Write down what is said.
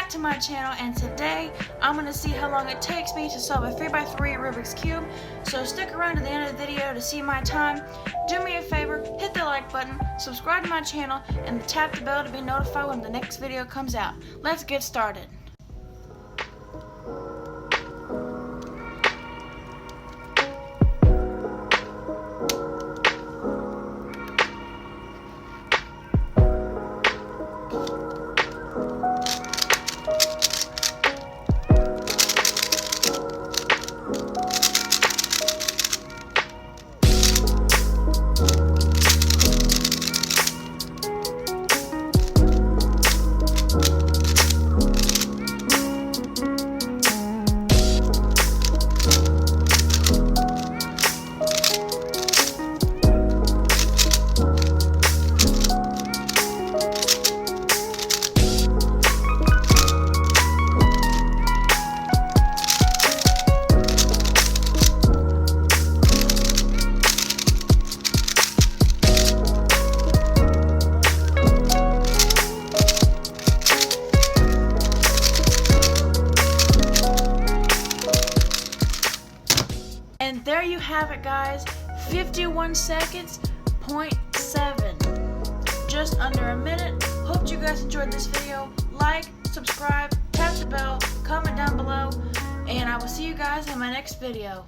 back to my channel, and today I'm going to see how long it takes me to solve a 3x3 Rubik's Cube. So stick around to the end of the video to see my time. Do me a favor, hit the like button, subscribe to my channel, and tap the bell to be notified when the next video comes out. Let's get started. And there you have it, guys. 51 seconds, 0.7. Just under a minute. Hope you guys enjoyed this video. Like, subscribe, tap the bell, comment down below, and I will see you guys in my next video.